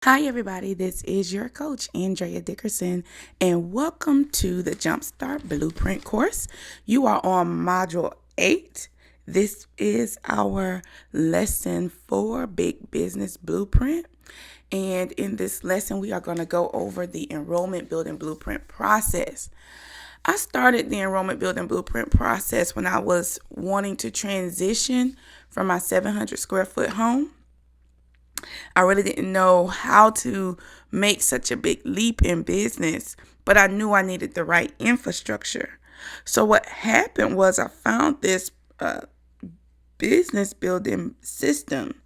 Hi, everybody. This is your coach, Andrea Dickerson, and welcome to the Jumpstart Blueprint course. You are on Module 8. This is our lesson 4, Big Business Blueprint. And in this lesson, we are going to go over the enrollment building blueprint process. I started the enrollment building blueprint process when I was wanting to transition from my 700 square foot home. I really didn't know how to make such a big leap in business, but I knew I needed the right infrastructure. So what happened was I found this business building system,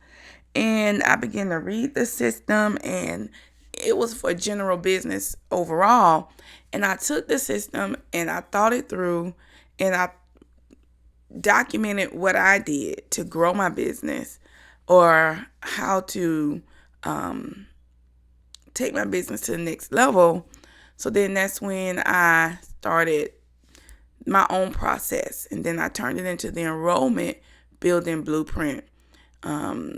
and I began to read the system, and it was for general business overall. And I took the system and I thought it through, and I documented what I did to grow my business or how to take my business to the next level. So then that's when I started my own process, and then I turned it into the enrollment building blueprint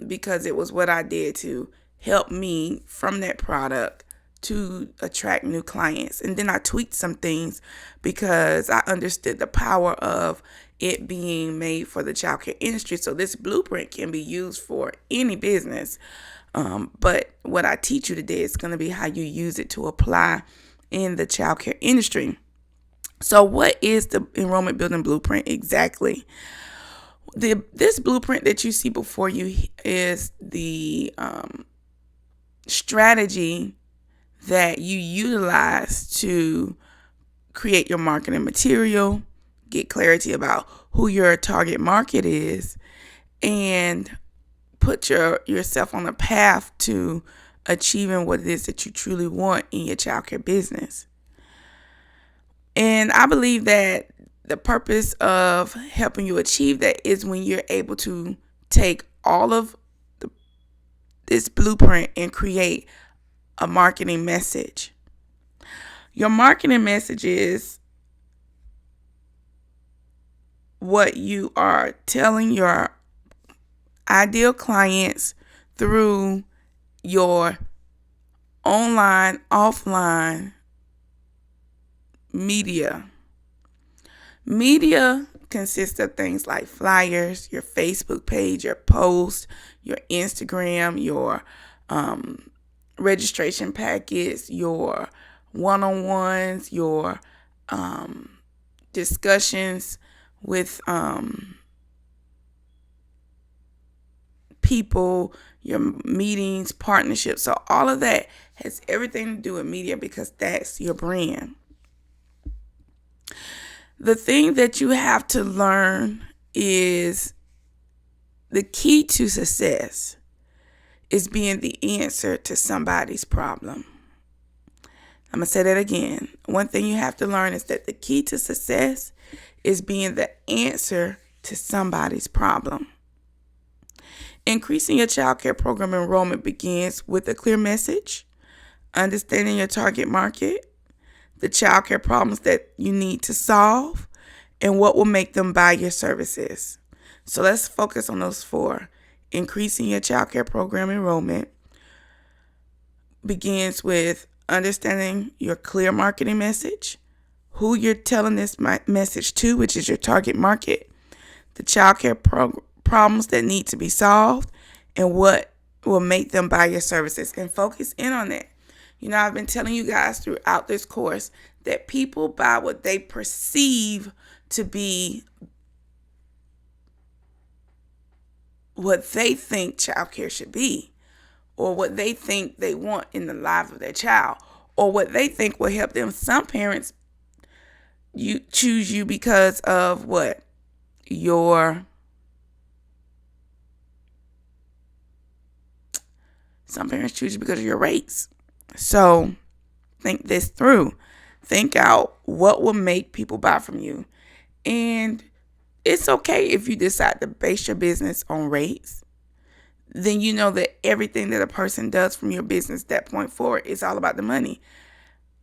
because it was what I did to help me from that product to attract new clients. And then I tweaked some things because I understood the power of it being made for the childcare industry. So this blueprint can be used for any business. But what I teach you today is going to be how you use it to apply in the childcare industry. So what is the enrollment building blueprint exactly? This blueprint that you see before you is the strategy that you utilize to create your marketing material, get clarity about who your target market is, and put yourself on a path to achieving what it is that you truly want in your childcare business. And I believe that the purpose of helping you achieve that is when you're able to take all of this blueprint and create a marketing message. Your marketing message is what you are telling your ideal clients through your online, offline media. Media consists of things like flyers, your Facebook page, your post, your Instagram, your registration packets, your one-on-ones, your discussions with people, your meetings, partnerships. So all of that has everything to do with media because that's your brand. The thing that you have to learn is the key to success is being the answer to somebody's problem. I'm going to say that again. One thing you have to learn is that the key to success is being the answer to somebody's problem. Increasing your child care program enrollment begins with a clear message, understanding your target market, the child care problems that you need to solve, and what will make them buy your services. So let's focus on those 4. Increasing your child care program enrollment begins with understanding your clear marketing message, who you're telling this message to, which is your target market, the child care problems that need to be solved, and what will make them buy your services. And focus in on that. You know, I've been telling you guys throughout this course that people buy what they perceive to be what they think childcare should be, or what they think they want in the life of their child, or what they think will help them. Some parents you choose you because of what? Some parents choose you because of your race. So think this through. Think out what will make people buy from you. And it's okay if you decide to base your business on rates. Then you know that everything that a person does from your business that point forward is all about the money.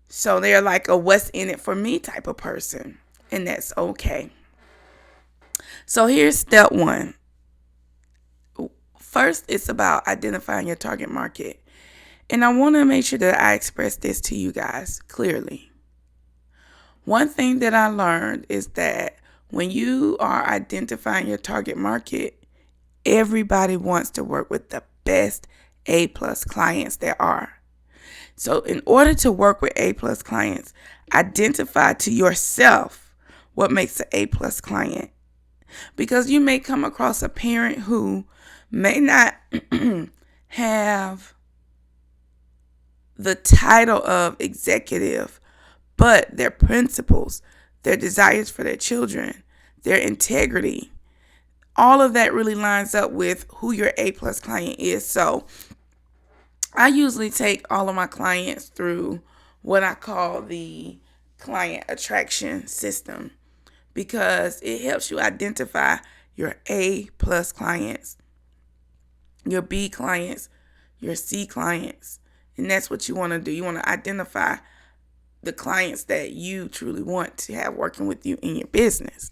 So they're like a what's in it for me type of person. And that's okay. So here's step 1. First, it's about identifying your target market. And I want to make sure that I express this to you guys clearly. One thing that I learned is that when you are identifying your target market, everybody wants to work with the best A-plus clients there are. So in order to work with A-plus clients, identify to yourself what makes an A-plus client. Because you may come across a parent who may not have the title of executive, but their principles, their desires for their children, their integrity, all of that really lines up with who your A-plus client is. So I usually take all of my clients through what I call the client attraction system, because it helps you identify your A-plus clients, your B clients, your C clients. And that's what you want to do. You want to identify the clients that you truly want to have working with you in your business.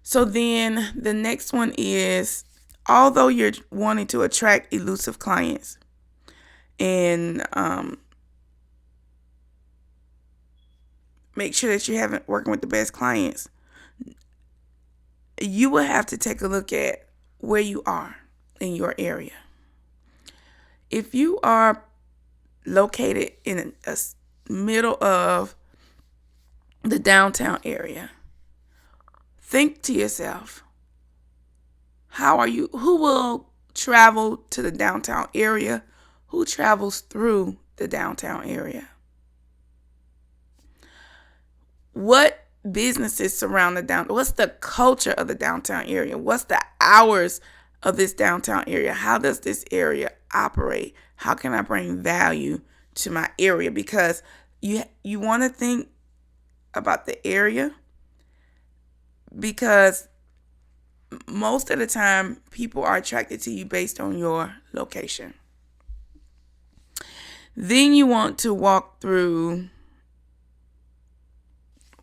So then the next one is, although you're wanting to attract elusive clients and make sure that you haven't working with the best clients, you will have to take a look at where you are in your area. If you are located in a middle of the downtown area, think to yourself, who will travel to the downtown area? Who travels through the downtown area? What businesses surround the downtown? What's the culture of the downtown area? What's the hours of this downtown area? How does this area operate? How can I bring value to my area? Because you want to think about the area, because most of the time people are attracted to you based on your location. Then you want to walk through,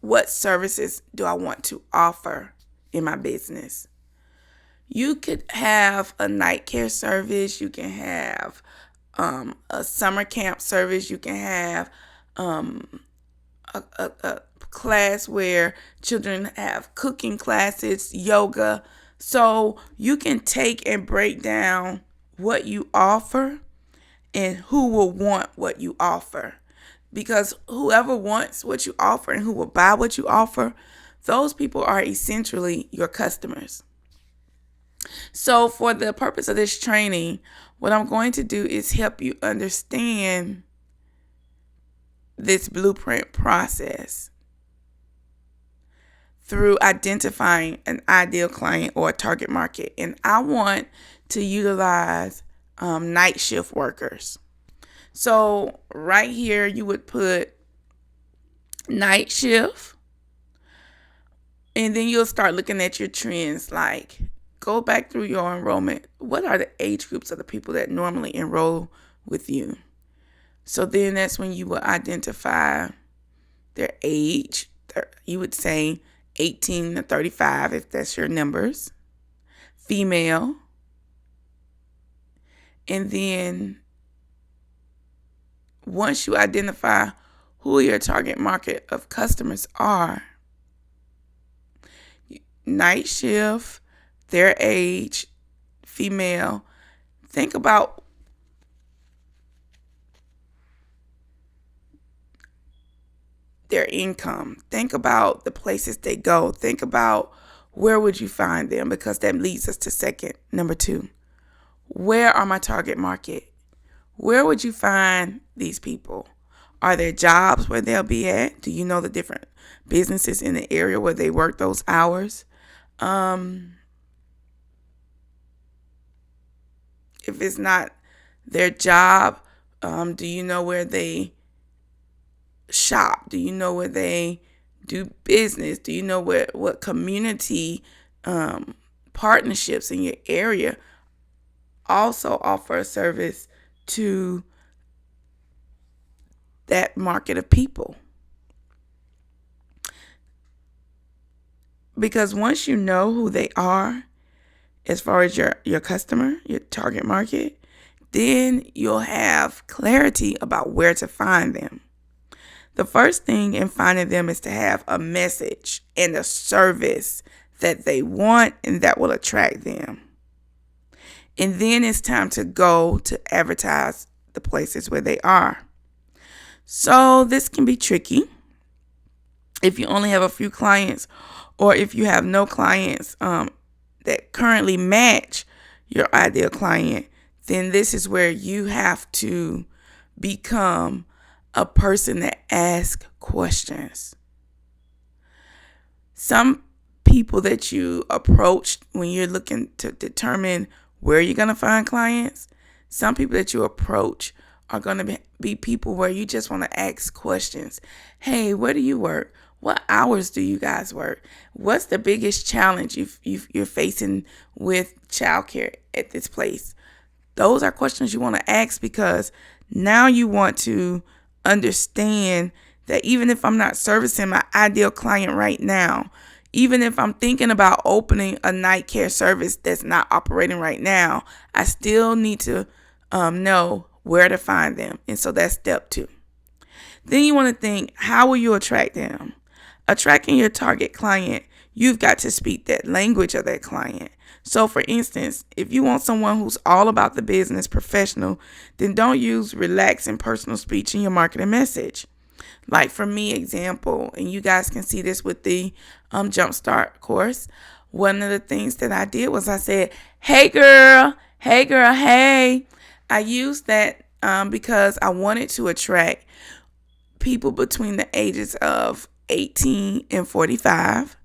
what services do I want to offer in my business? You could have a night care service. You can have a summer camp service. You can have a class where children have cooking classes, yoga. So you can take and break down what you offer and who will want what you offer. Because whoever wants what you offer and who will buy what you offer, those people are essentially your customers. So for the purpose of this training, what I'm going to do is help you understand this blueprint process through identifying an ideal client or a target market. And I want to utilize night shift workers. So right here, you would put night shift, and then you'll start looking at your trends. Like, go back through your enrollment. What are the age groups of the people that normally enroll with you? So then that's when you will identify their age. You would say 18 to 35 if that's your numbers. Female. And then once you identify who your target market of customers are, night shift, their age, female, think about their income. Think about the places they go. Think about where would you find them, because that leads us to number 2. Where are my target market? Where would you find these people? Are there jobs where they'll be at? Do you know the different businesses in the area where they work those hours? If it's not their job, do you know where they shop? Do you know where they do business? Do you know what community partnerships in your area also offer a service to that market of people? Because once you know who they are, as far as your customer, your target market, then you'll have clarity about where to find them. The first thing in finding them is to have a message and a service that they want and that will attract them. And then it's time to go to advertise the places where they are. So this can be tricky if you only have a few clients, or if you have no clients that currently match your ideal client. Then this is where you have to become a person that asks questions. Some people that you approach when you're looking to determine where you're going to find clients, some people that you approach are going to be people where you just want to ask questions. Hey, where do you work? What hours do you guys work? What's the biggest challenge you're facing with childcare at this place? Those are questions you want to ask, because now you want to understand that even if I'm not servicing my ideal client right now, even if I'm thinking about opening a night care service that's not operating right now, I still need to know where to find them. And so that's step 2. Then you want to think, how will you attract them? Attracting your target client, you've got to speak that language of that client. So for instance, if you want someone who's all about the business professional, then don't use relaxed and personal speech in your marketing message. Like for me, example, and you guys can see this with the Jumpstart course. One of the things that I did was I said, hey girl, hey. I used that because I wanted to attract people between the ages of 18 and 45.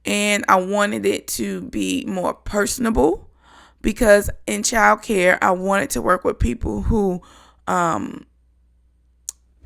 And I wanted it to be more personable, because in childcare, I wanted to work with people who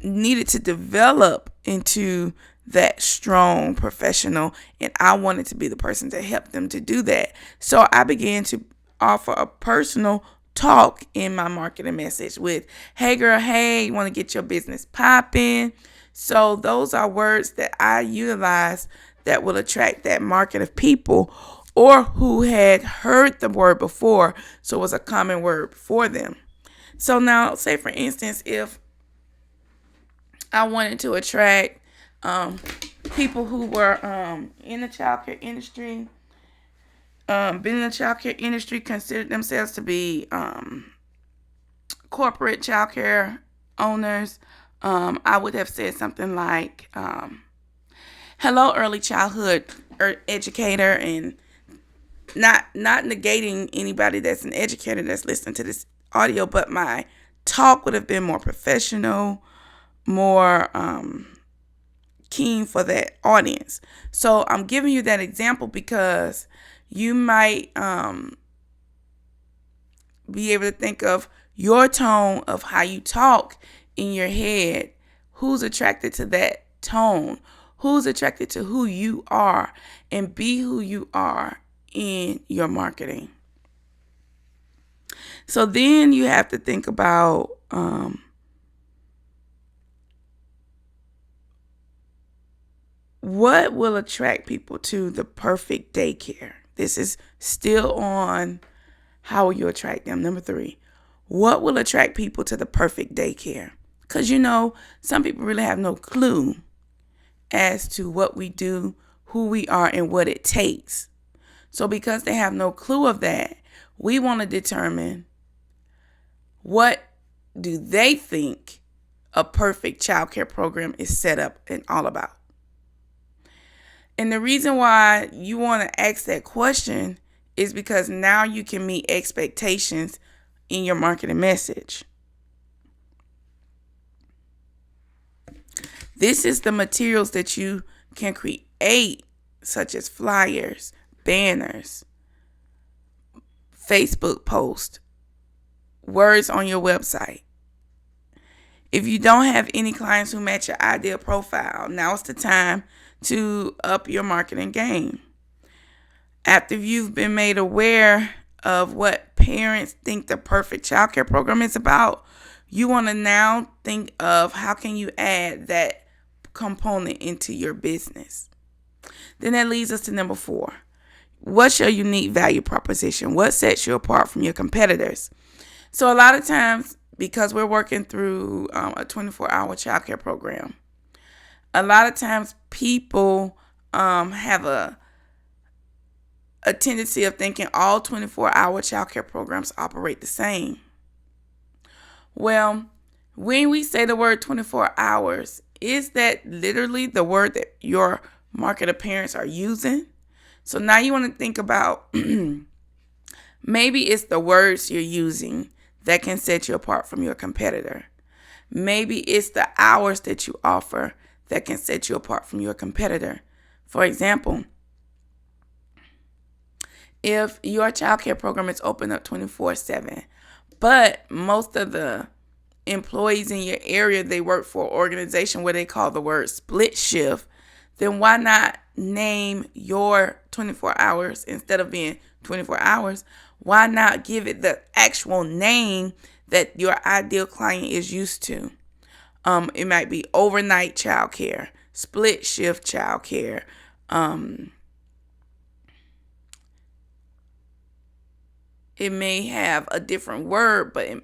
needed to develop into that strong professional, and I wanted to be the person to help them to do that. So I began to offer a personal talk in my marketing message with, hey girl, hey, you want to get your business popping? So those are words that I utilize that will attract that market of people, or who had heard the word before, so it was a common word for them. So now, say for instance, if I wanted to attract people who were in the childcare industry, been in the childcare industry, considered themselves to be corporate childcare owners, I would have said something like, hello, early childhood educator, and not negating anybody that's an educator that's listening to this audio, but my talk would have been more professional, more keen for that audience. So I'm giving you that example because you might be able to think of your tone of how you talk in your head. Who's attracted to that tone? Who's attracted to who you are? And be who you are in your marketing. So then you have to think about what will attract people to the perfect daycare. This is still on how will you attract them. Number 3, what will attract people to the perfect daycare? Because some people really have no clue as to what we do, who we are, and what it takes. So because they have no clue of that, we want to determine what do they think a perfect childcare program is set up and all about. And the reason why you want to ask that question is because now you can meet expectations in your marketing message. This is the materials that you can create, such as flyers, banners, Facebook posts, words on your website. If you don't have any clients who match your ideal profile, now's the time to up your marketing game. After you've been made aware of what parents think the perfect childcare program is about, you want to now think of how can you add that component into your business. Then that leads us to number 4. What's your unique value proposition? What sets you apart from your competitors? So a lot of times, because we're working through a 24-hour childcare program, a lot of times people have a tendency of thinking all 24-hour childcare programs operate the same. Well, when we say the word 24 hours, is that literally the word that your marketer parents are using? So now you want to think about maybe it's the words you're using that can set you apart from your competitor. Maybe it's the hours that you offer that can set you apart from your competitor. For example, if your childcare program is open up 24/7, but most of the employees in your area, they work for an organization where they call the word split shift, then why not name your 24 hours instead of being 24 hours? Why not give it the actual name that your ideal client is used to? It might be overnight childcare, split shift childcare. It may have a different word, but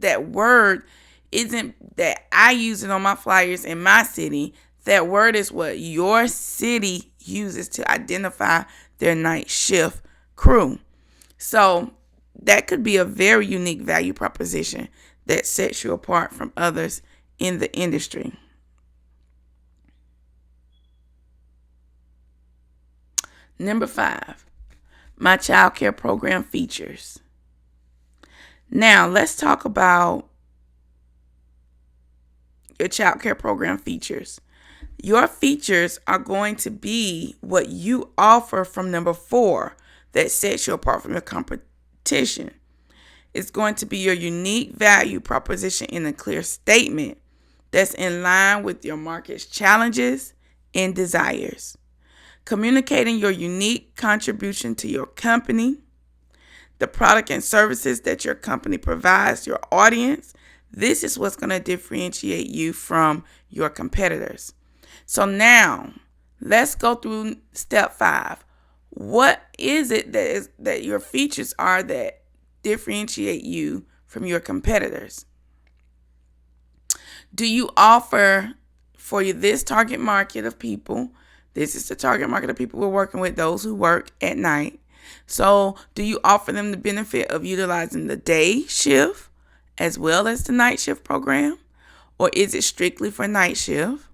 that word isn't that I use it on my flyers in my city. That word is what your city uses to identify their night shift crew. So that could be a very unique value proposition that sets you apart from others in the industry. Number 5, my child care program features. Now, let's talk about your child care program features. Your features are going to be what you offer from number 4 that sets you apart from your competition. It's going to be your unique value proposition in a clear statement that's in line with your market's challenges and desires. Communicating your unique contribution to your company, the product and services that your company provides your audience. This is what's going to differentiate you from your competitors. So now, let's go through step 5. What is it that your features are that differentiate you from your competitors? Do you offer for this target market of people? This is the target market of people we're working with, those who work at night. So do you offer them the benefit of utilizing the day shift as well as the night shift program? Or is it strictly for night shift?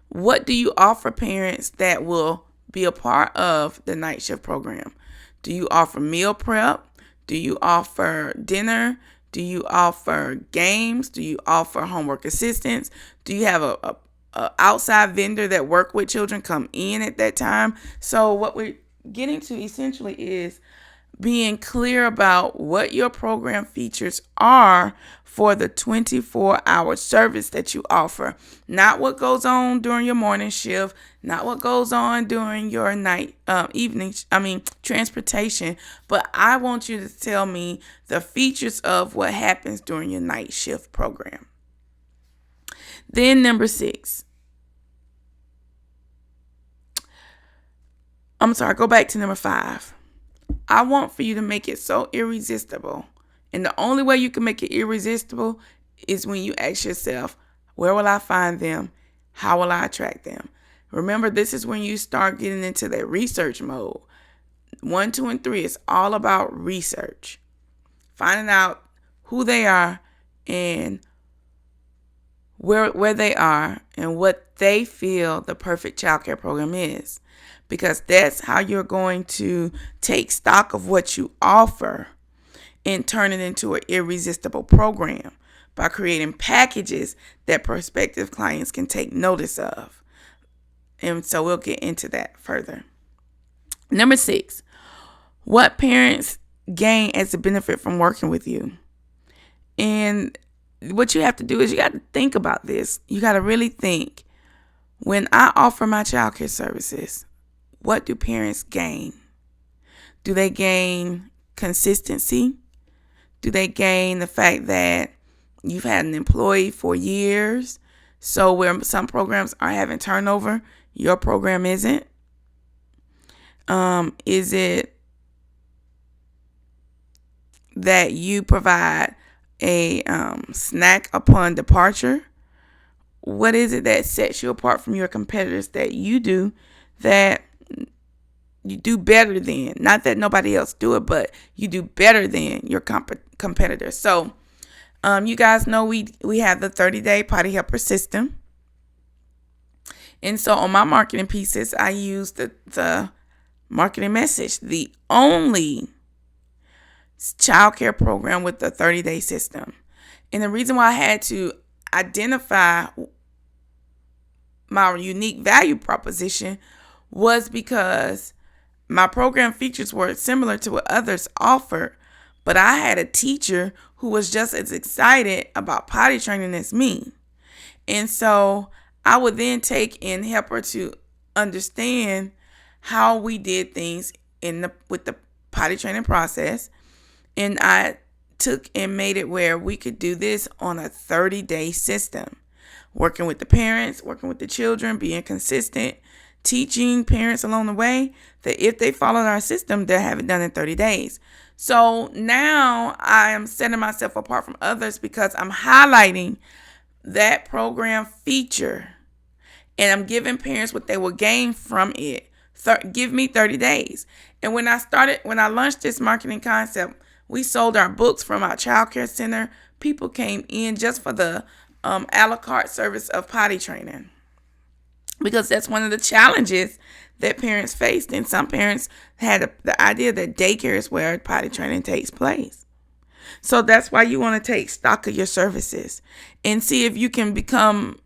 What do you offer parents that will be a part of the night shift program? Do you offer meal prep? Do you offer dinner? Do you offer games? Do you offer homework assistance? Do you have a outside vendor that work with children come in at that time? So what we're getting to essentially is being clear about what your program features are for the 24-hour service that you offer. Not what goes on during your morning shift, not what goes on during your transportation, but I want you to tell me the features of what happens during your night shift program. Then number 6. Go back to number 5. I want for you to make it so irresistible. And the only way you can make it irresistible is when you ask yourself, where will I find them? How will I attract them? Remember, this is when you start getting into that research mode. 1, 2, and 3 is all about research. Finding out who they are and where they are and what they feel the perfect childcare program is. Because that's how you're going to take stock of what you offer and turn it into an irresistible program by creating packages that prospective clients can take notice of. And so we'll get into that further. Number 6, what parents gain as a benefit from working with you. And what you have to do is you got to think about this. You got to really think, when I offer my childcare services, what do parents gain? Do they gain consistency? Do they gain the fact that you've had an employee for years? So where some programs are having turnover, your program isn't? Is it that you provide a snack upon departure? What is it that sets you apart from your competitors that you do that you do better than? Not that nobody else do it, but you do better than your competitors. So you guys know we have the 30-day Potty Helper system. And so on my marketing pieces, I use the marketing message, the only childcare program with the 30-day system. And the reason why I had to identify my unique value proposition was because my program features were similar to what others offered, but I had a teacher who was just as excited about potty training as me. And so I would then take and help her to understand how we did things with the potty training process. And I took and made it where we could do this on a 30-day system, working with the parents, working with the children, being consistent, teaching parents along the way that if they followed our system, they'll have it done in 30 days. So now I am setting myself apart from others because I'm highlighting that program feature and I'm giving parents what they will gain from it. Give me 30 days. And when I launched this marketing concept, we sold our books from our child care center. People came in just for the a la carte service of potty training, because that's one of the challenges that parents faced. And some parents had the idea that daycare is where potty training takes place. So that's why you want to take stock of your services and see if you can become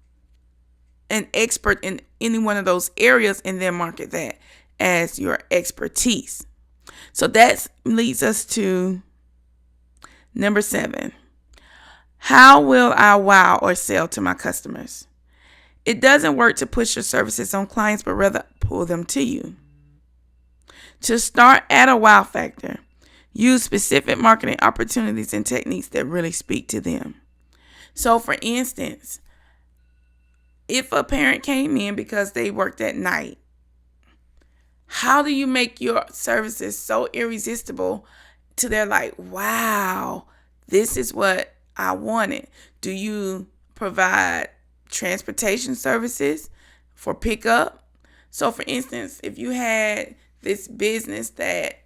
an expert in any one of those areas and then market that as your expertise. So that leads us to number 7. How will I wow or sell to my customers? It doesn't work to push your services on clients, but rather pull them to you. To start, add a wow factor. Use specific marketing opportunities and techniques that really speak to them. So for instance, if a parent came in because they worked at night, how do you make your services so irresistible to their like, wow, this is what I wanted? Do you provide transportation services for pickup? So for instance, if you had this business that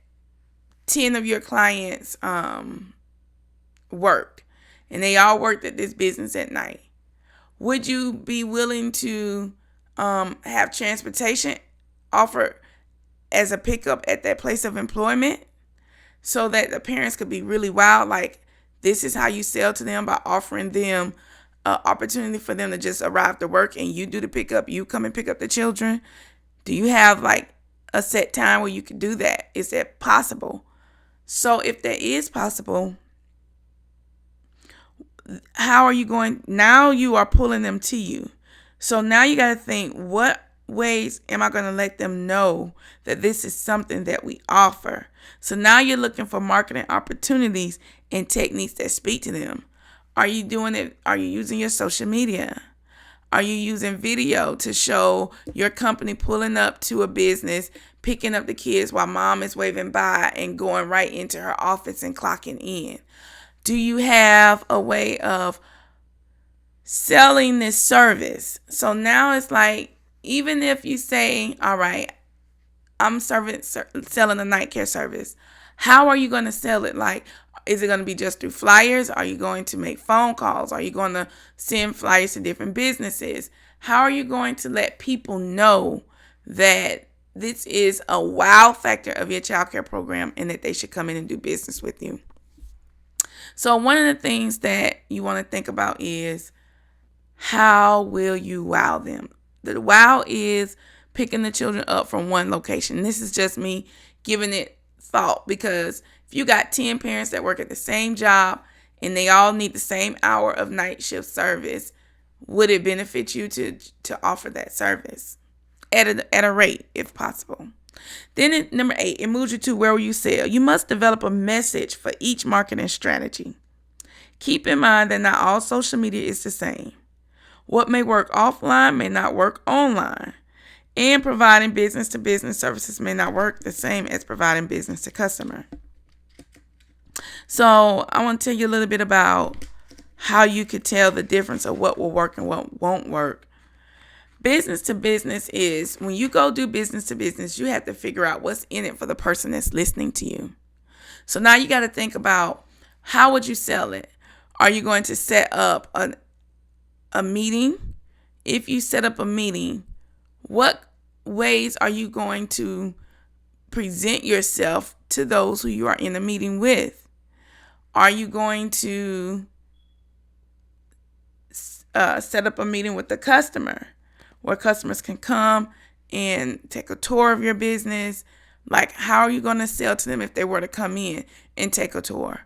10 of your clients worked and they all worked at this business at night, would you be willing to have transportation offered as a pickup at that place of employment so that the parents could be really wild? Like, this is how you sell to them, by offering them an opportunity for them to just arrive to work and you do the pickup. You come and pick up the children. Do you have like a set time where you can do that? Is that possible? So if that is possible, how are you going? Now you are pulling them to you. So now you got to think, what ways am I going to let them know that this is something that we offer? So now you're looking for marketing opportunities and techniques that speak to them. Are you doing it? Are you using your social media? Are you using video to show your company pulling up to a business, picking up the kids while mom is waving by and going right into her office and clocking in? Do you have a way of selling this service? So now it's like, even if you say, all right, I'm selling a night care service, how are you going to sell it? Like, is it going to be just through flyers? Are you going to make phone calls? Are you going to send flyers to different businesses? How are you going to let people know that this is a wow factor of your childcare program and that they should come in and do business with you? So one of the things that you want to think about is, how will you wow them? The wow is picking the children up from one location. This is just me giving it thought, because if you got 10 parents that work at the same job and they all need the same hour of night shift service, would it benefit you to offer that service at a rate if possible? Then number 8, it moves you to where will you sell. You must develop a message for each marketing strategy. Keep in mind that not all social media is the same. What may work offline may not work online. And providing business-to-business services may not work the same as providing business to customer. So I want to tell you a little bit about how you could tell the difference of what will work and what won't work. Business to business is when you go do business to business, you have to figure out what's in it for the person that's listening to you. So now you got to think about, how would you sell it? Are you going to set up a meeting? If you set up a meeting, what ways are you going to present yourself to those who you are in a meeting with? Are you going to set up a meeting with the customer where customers can come and take a tour of your business? Like, how are you going to sell to them if they were to come in and take a tour?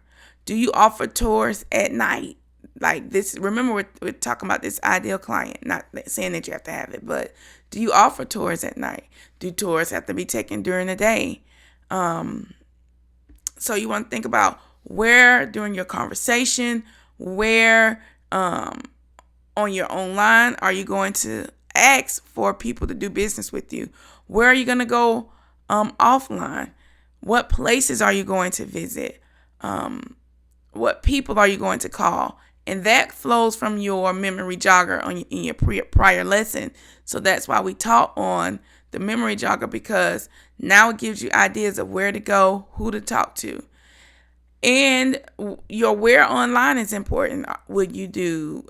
Do you offer tours at night? Like this, remember we're talking about this ideal client, not saying that you have to have it, but do you offer tours at night? Do tours have to be taken during the day? So you want to think about where during your conversation, where on your online are you going to ask for people to do business with you? Where are you going to go offline? What places are you going to visit? What people are you going to call? And that flows from your memory jogger in your prior lesson. So that's why we taught on the memory jogger, because now it gives you ideas of where to go, who to talk to. And your where online is important. Would you do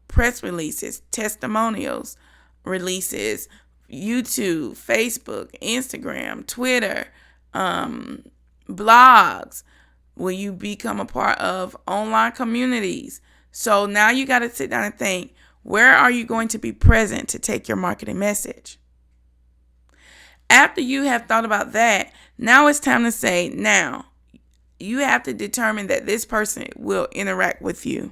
press releases, testimonials, releases, YouTube, Facebook, Instagram, Twitter, blogs? Will you become a part of online communities? So now you got to sit down and think, where are you going to be present to take your marketing message? After you have thought about that, now it's time to say, now you have to determine that this person will interact with you.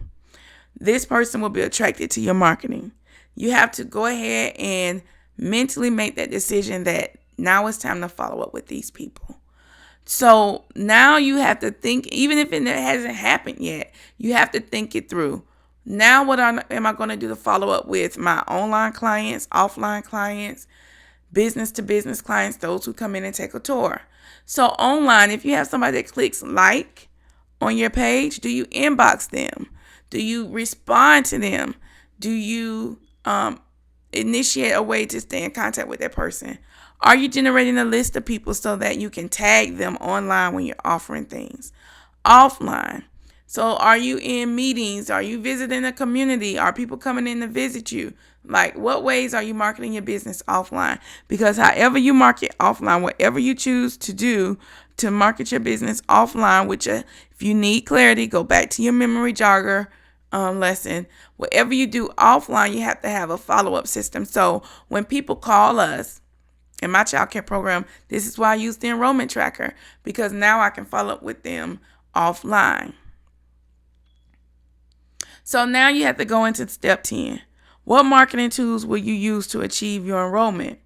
This person will be attracted to your marketing. You have to go ahead and mentally make that decision that now it's time to follow up with these people. So now you have to think, even if it hasn't happened yet, you have to think it through. Now what am I going to do to follow up with my online clients, offline clients, business to business clients, those who come in and take a tour? So online, if you have somebody that clicks like on your page, do you inbox them? Do you respond to them? Do you initiate a way to stay in contact with that person? Are you generating a list of people so that you can tag them online when you're offering things? Offline. So are you in meetings? Are you visiting a community? Are people coming in to visit you? Like, what ways are you marketing your business offline? Because however you market offline, whatever you choose to do to market your business offline, which if you need clarity, go back to your memory jogger lesson. Whatever you do offline, you have to have a follow-up system. So when people call us, in my child care program, this is why I use the enrollment tracker, because now I can follow up with them offline. So now you have to go into step 10. What marketing tools will you use to achieve your enrollment?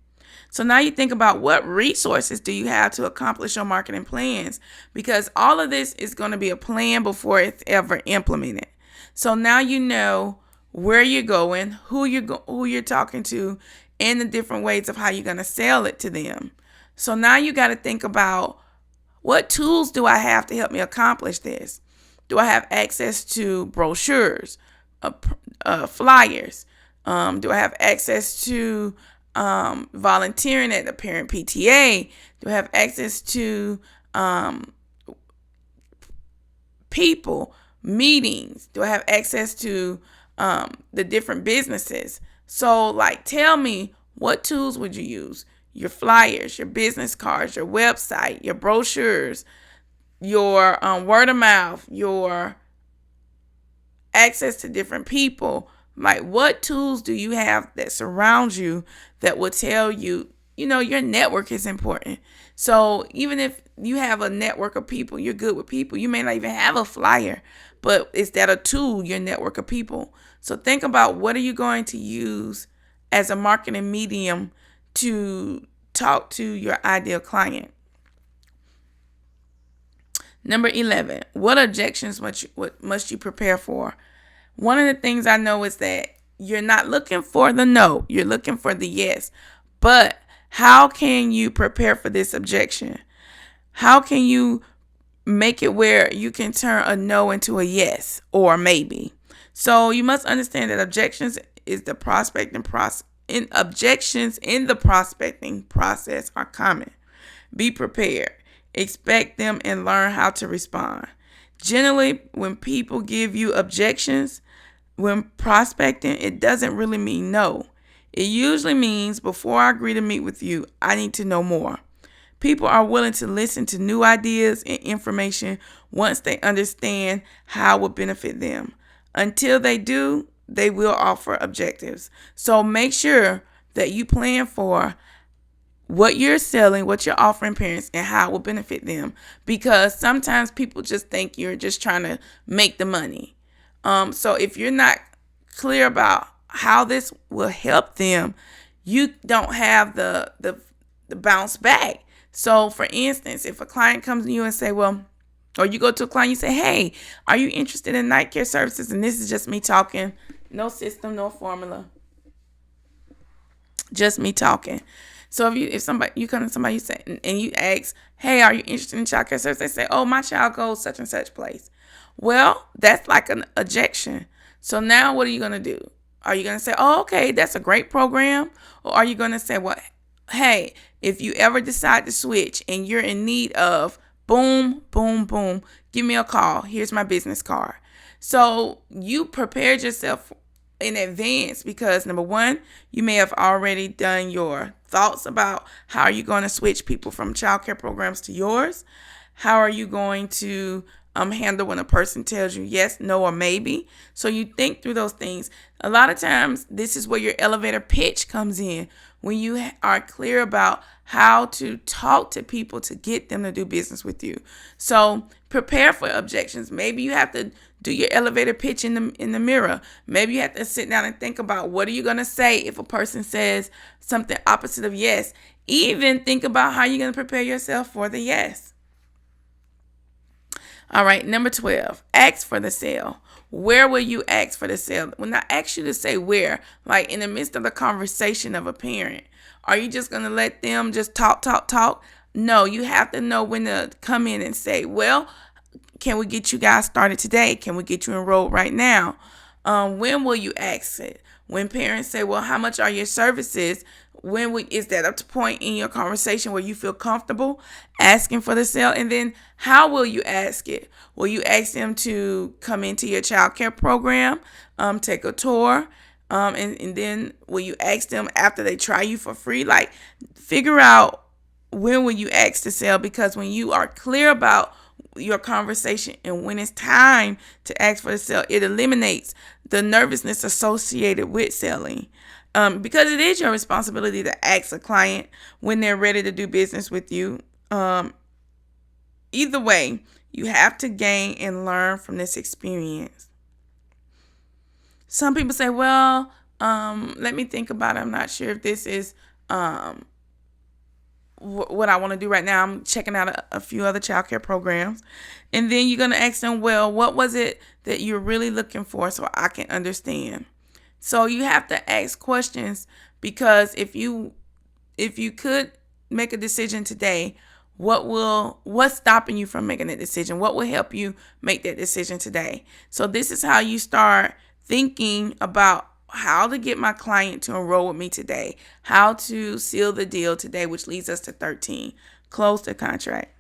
So now you think about, what resources do you have to accomplish your marketing plans? Because all of this is going to be a plan before it's ever implemented. So now you know where you're going, who you're talking to, and the different ways of how you're going to sell it to them. So now you got to think about, what tools do I have to help me accomplish this? Do I have access to brochures, flyers? Do I have access to volunteering at the parent PTA? Do I have access to people, meetings? Do I have access to the different businesses? So, like, tell me, what tools would you use? Your flyers, your business cards, your website, your brochures, your word of mouth, your access to different people. Like, what tools do you have that surround you that will tell you, your network is important. So even if you have a network of people, you're good with people, you may not even have a flyer, but is that a tool, your network of people? So think about, what are you going to use as a marketing medium to talk to your ideal client? Number 11, what objections must you prepare for? One of the things I know is that you're not looking for the no, you're looking for the yes. But how can you prepare for this objection? How can you make it where you can turn a no into a yes or a maybe. So you must understand that objections in the prospecting process are common. Be prepared. Expect them and learn how to respond. Generally, when people give you objections when prospecting, it doesn't really mean no. It usually means, before I agree to meet with you, I need to know more. People are willing to listen to new ideas and information once they understand how it will benefit them. Until they do, they will offer objectives. So make sure that you plan for what you're selling, what you're offering parents, and how it will benefit them. Because sometimes people just think you're just trying to make the money. So if you're not clear about how this will help them, you don't have the bounce back. So for instance, if a client comes to you and say, well, or you go to a client, you say, hey, are you interested in night care services? And this is just me talking, no system, no formula, just me talking. So if you come to somebody, you say, and you ask, hey, are you interested in child care services? They say, oh, my child goes such and such place. Well, that's like an objection. So now what are you going to do? Are you going to say, oh, okay, that's a great program? Or are you going to say, well, hey, if you ever decide to switch and you're in need of boom, boom, boom, give me a call. Here's my business card. So you prepared yourself in advance because, number one, you may have already done your thoughts about how are you going to switch people from child care programs to yours. How are you going to handle when a person tells you yes, no, or maybe? So you think through those things. A lot of times, this is where your elevator pitch comes in, when you are clear about how to talk to people to get them to do business with you. So prepare for objections. Maybe you have to do your elevator pitch in the mirror. Maybe you have to sit down and think about what are you going to say if a person says something opposite of yes. Even think about how you're going to prepare yourself for the yes. All right, number 12, ask for the sale. Where will you ask for the sale? When I ask you to say where, like in the midst of the conversation of a parent, are you just going to let them just talk? No, you have to know when to come in and say, well, can we get you guys started today? Can we get you enrolled right now? When will you ask it? When parents say, well, how much are your services? Is that up to point in your conversation where you feel comfortable asking for the sale? And then how will you ask it? Will you ask them to come into your child care program, take a tour? And then will you ask them after they try you for free? Like, figure out when will you ask to sell, because when you are clear about your conversation and when it's time to ask for the sale, it eliminates the nervousness associated with selling. Because it is your responsibility to ask a client when they're ready to do business with you. Either way, you have to gain and learn from this experience. Some people say, well, let me think about it. I'm not sure if this is what I want to do right now. I'm checking out a few other childcare programs. And then you're going to ask them, well, what was it that you're really looking for so I can understand? So you have to ask questions, because if you could make a decision today, what's stopping you from making that decision? What will help you make that decision today? So this is how you start thinking about how to get my client to enroll with me today, how to seal the deal today, which leads us to 13, close the contract.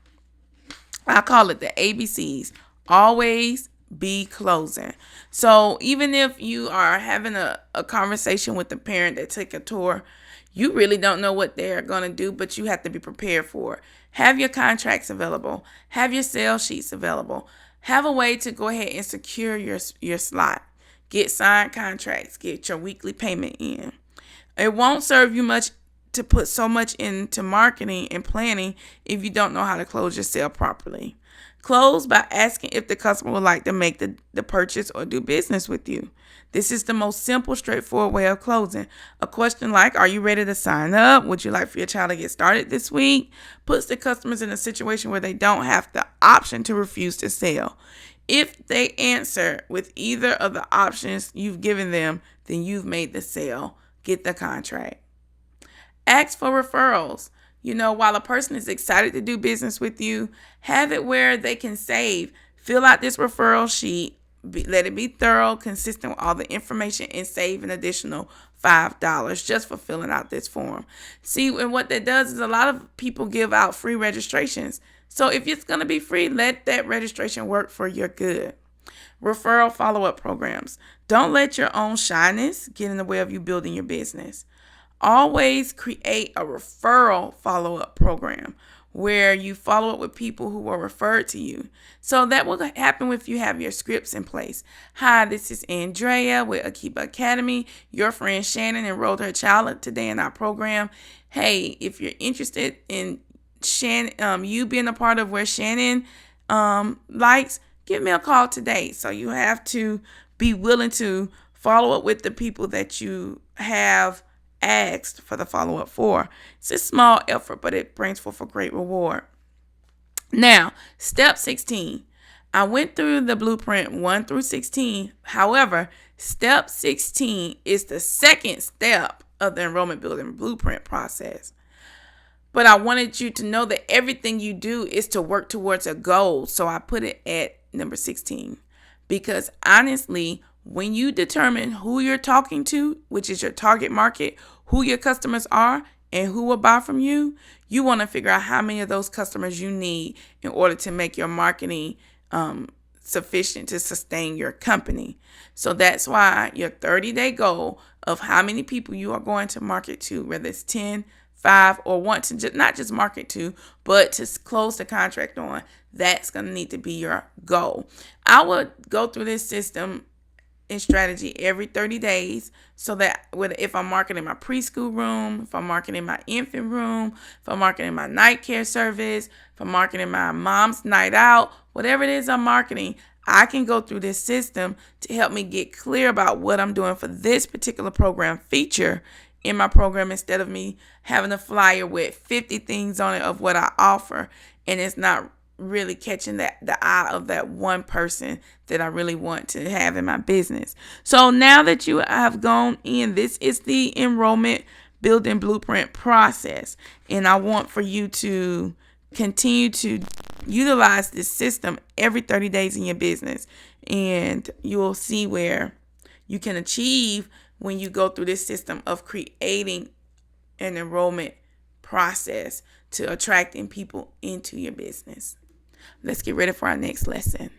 I call it the ABCs. Always be closing. So even if you are having a conversation with the parent that took a tour, you really don't know what they're going to do, but you have to be prepared for it. Have your contracts available. Have your sales sheets available. Have a way to go ahead and secure your slot. Get signed contracts. Get your weekly payment in. It won't serve you much to put so much into marketing and planning if you don't know how to close your sale properly. Close by asking if the customer would like to make the purchase or do business with you. This is the most simple, straightforward way of closing. A question like, are you ready to sign up? Would you like for your child to get started this week? Puts the customers in a situation where they don't have the option to refuse to sell. If they answer with either of the options you've given them, then you've made the sale. Get the contract. Ask for referrals. While a person is excited to do business with you, have it where they can save. Fill out this referral sheet. Let it be thorough, consistent with all the information, and save an additional $5 just for filling out this form. See, and what that does is a lot of people give out free registrations. So if it's going to be free, let that registration work for your good. Referral follow-up programs. Don't let your own shyness get in the way of you building your business. Always create a referral follow-up program where you follow up with people who were referred to you. So that will happen if you have your scripts in place. Hi, this is Andrea with Akiba Academy. Your friend Shannon enrolled her child today in our program. Hey, if you're interested in Shannon, you being a part of where Shannon likes, give me a call today. So you have to be willing to follow up with the people that you have asked for the follow-up for. It's a small effort, but it brings forth a great reward. Now, step 16. I went through the blueprint 1 through 16. However, step 16 is the second step of the enrollment building blueprint process. But I wanted you to know that everything you do is to work towards a goal. So I put it at number 16. Because honestly, when you determine who you're talking to, which is your target market, who your customers are, and who will buy from you, you want to figure out how many of those customers you need in order to make your marketing sufficient to sustain your company. So that's why your 30-day goal of how many people you are going to market to, whether it's 10, 5, or want to not just market to, but to close the contract on, that's going to need to be your goal. I would go through this system and strategy every 30 days so that if I'm marketing my preschool room, if I'm marketing my infant room, if I'm marketing my night care service, if I'm marketing my mom's night out, whatever it is I'm marketing, I can go through this system to help me get clear about what I'm doing for this particular program feature in my program, instead of me having a flyer with 50 things on it of what I offer, and it's not really catching the eye of that one person that I really want to have in my business. So now that you have gone in, this is the enrollment building blueprint process, and I want for you to continue to utilize this system every 30 days in your business, and you will see where you can achieve when you go through this system of creating an enrollment process to attracting people into your business. Let's get ready for our next lesson.